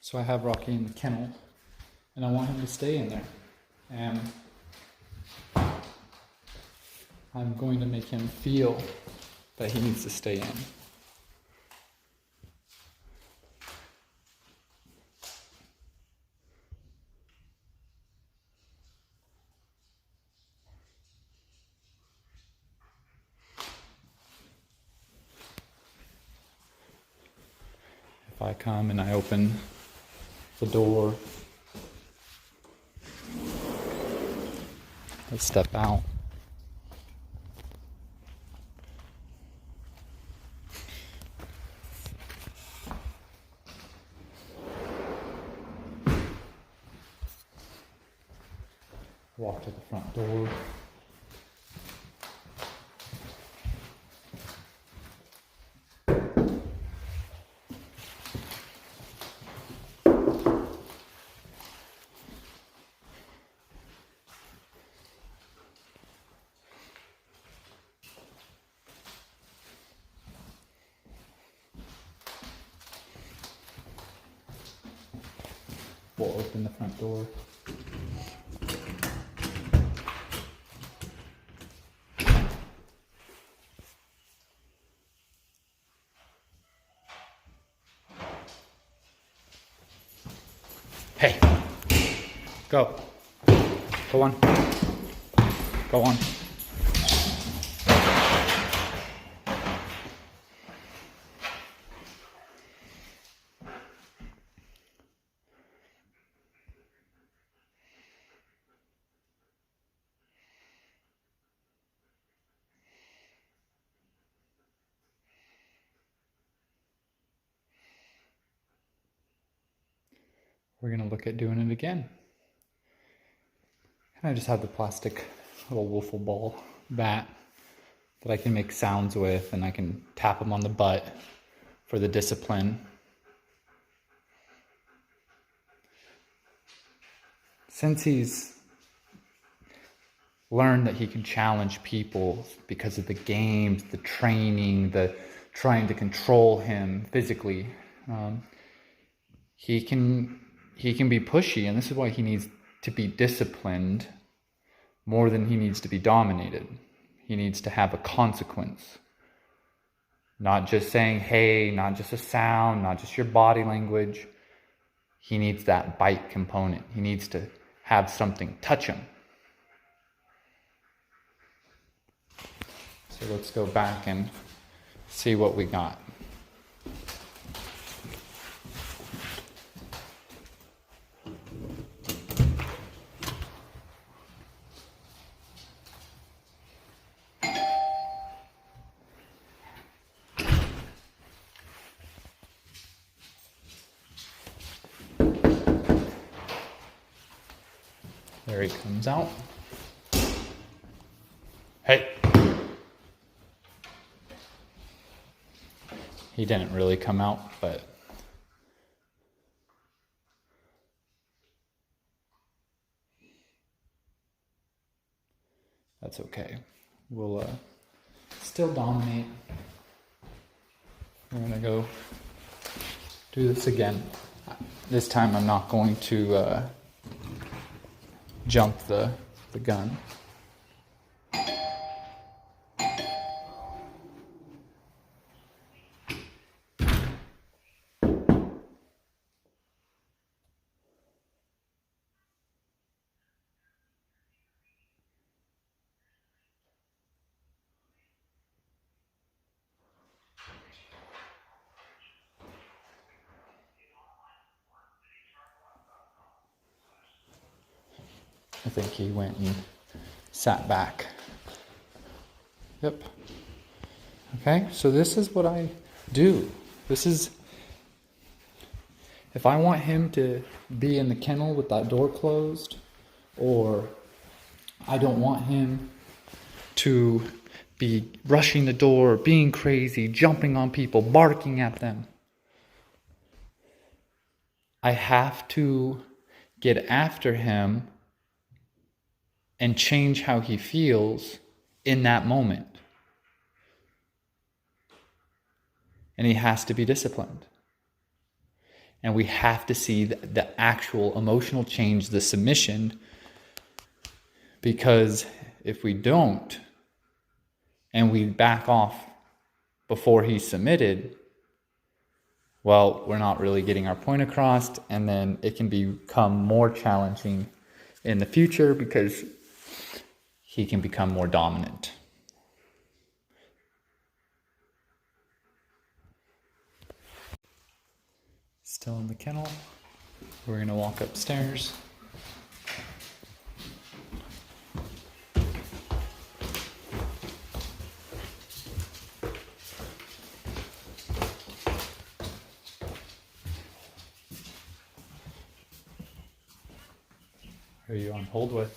So I have Rocky in the kennel, and I want him to stay in there. And I'm going to make him feel that he needs to stay in. If I come and I open the door, let's step out. Walk to the front door. We'll open the front door. Hey, go. Go on. Go on. We're gonna look at doing it again. And I just have the plastic little wiffle ball bat that I can make sounds with, and I can tap him on the butt for the discipline. Since he's learned that he can challenge people because of the games, the training, the trying to control him physically, he can be pushy, and this is why he needs to be disciplined more than he needs to be dominated. He needs to have a consequence. Not just saying, hey, not just a sound, not just your body language. He needs that bite component. He needs to have something touch him. So let's go back and see what we got. There he comes out. Hey. He didn't really come out, but that's okay. We'll still dominate. We're gonna go do this again. This time I'm not going to jump the gun. I think he went and sat back. Yep. Okay, so this is what I do. This is, if I want him to be in the kennel with that door closed, or I don't want him to be rushing the door, being crazy, jumping on people, barking at them, I have to get after him and change how he feels in that moment. And he has to be disciplined. And we have to see the actual emotional change, the submission, because if we don't, and we back off before he's submitted, well, we're not really getting our point across, and then it can become more challenging in the future because he can become more dominant. Still in the kennel. We're going to walk upstairs. Who are you on hold with?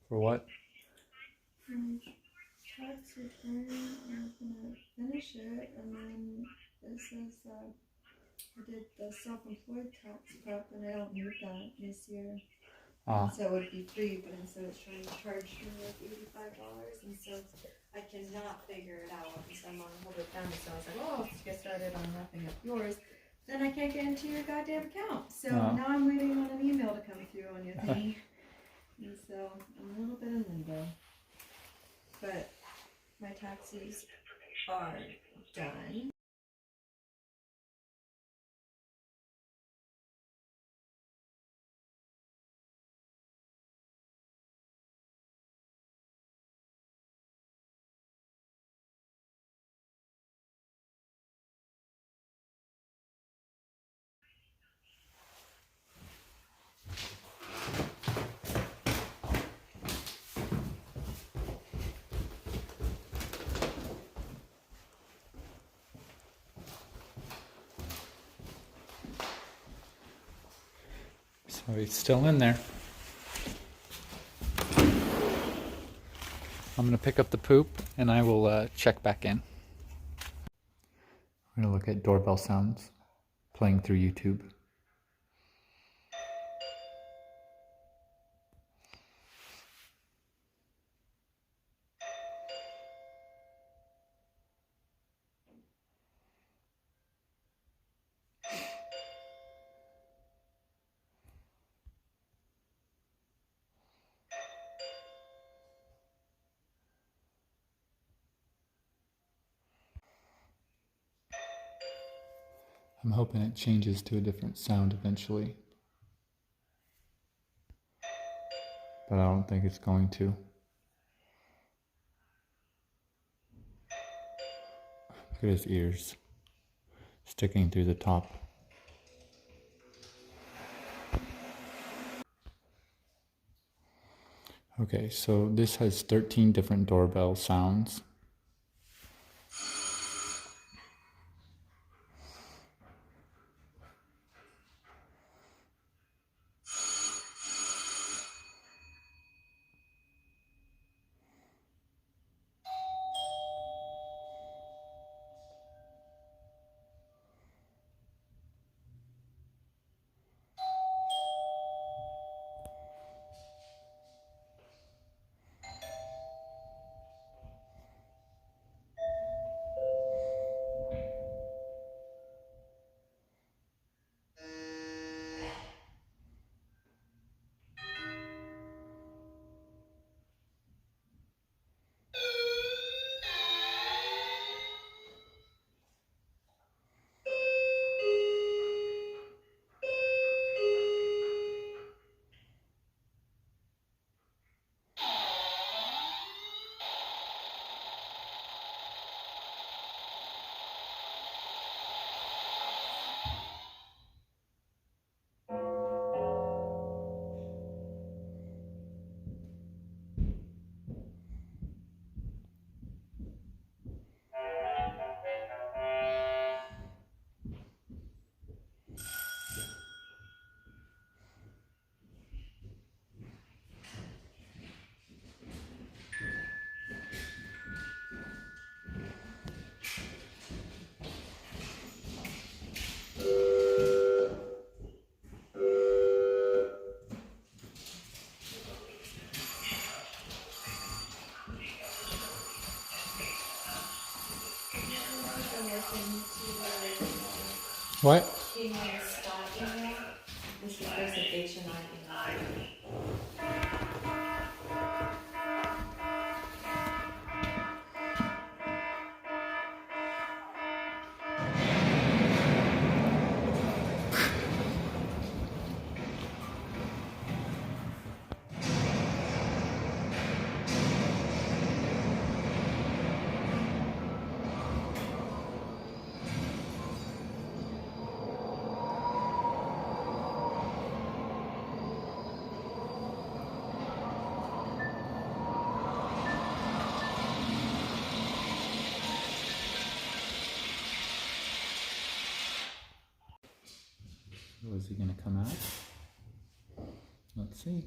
For what? Tax return, I'm gonna finish it, and then it says that I did the self-employed tax prep, and I don't need that this year. So it would be free, but instead it's trying to charge me like $85, and so I cannot figure it out, and so I'm on hold with them. So I was like, oh, let's get started on wrapping up yours. Then I can't get into your goddamn account, so now I'm waiting on an email to come through on your thing, and so I'm a little bit in limbo. But my taxes are done. So he's still in there. I'm going to pick up the poop and I will check back in. I'm going to look at doorbell sounds playing through YouTube. I'm hoping it changes to a different sound eventually. But I don't think it's going to. Look at his ears sticking through the top. Okay, so this has 13 different doorbell sounds. What? Can you start email? This is there's an H and I email. Was he going to come out? Let's see.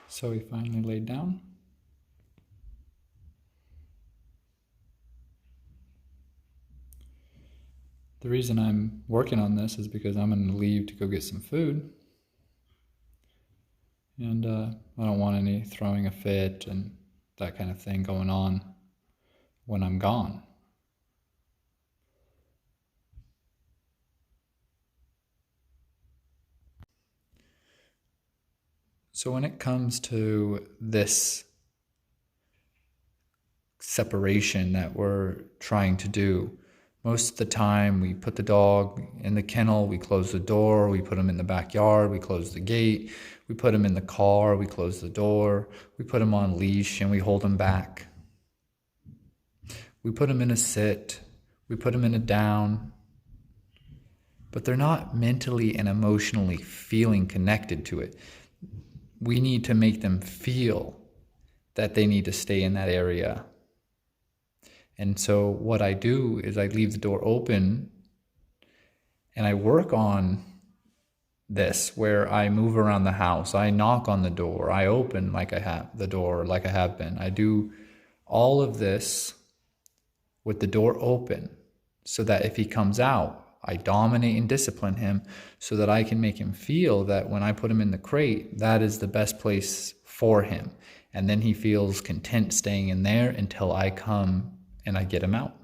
So he finally laid down. The reason I'm working on this is because I'm going to leave to go get some food. And I don't want any throwing a fit and that kind of thing going on when I'm gone. So when it comes to this separation that we're trying to do, most of the time we put the dog in the kennel, we close the door, we put him in the backyard, we close the gate, we put him in the car, we close the door, we put him on leash and we hold him back. We put him in a sit, we put him in a down, but they're not mentally and emotionally feeling connected to it. We need to make them feel that they need to stay in that area. And so what I do is I leave the door open and I work on this where I move around the house. I knock on the door. I open like I have the door like I have been. I do all of this with the door open so that if he comes out, I dominate and discipline him so that I can make him feel that when I put him in the crate, that is the best place for him. And then he feels content staying in there until I come and I get him out.